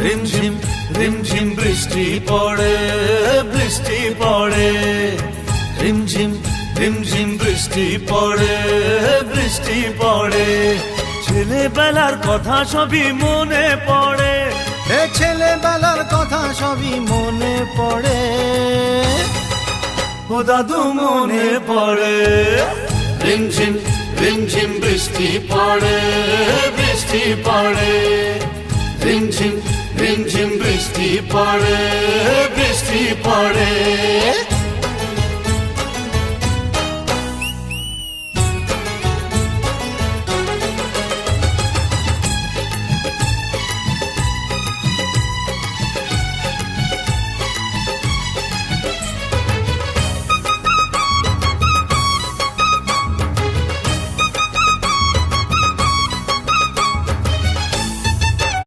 রিমঝিম রিমঝিম বৃষ্টি পড়ে, বৃষ্টি পড়ে, রিমঝিম রিমঝিম বৃষ্টি পড়ে, বৃষ্টি পড়ে। ছেলেবেলার কথা সবই মনে পড়ে, এ ছেলেবেলার কথা সবই মনে পড়ে, ও দাদু মনে পড়ে। রিমঝিম রিমঝিম বৃষ্টি পড়ে, বৃষ্টি পড়ে, রিমঝিম রিমঝিম বৃষ্টি পড়ে, বৃষ্টি পড়ে।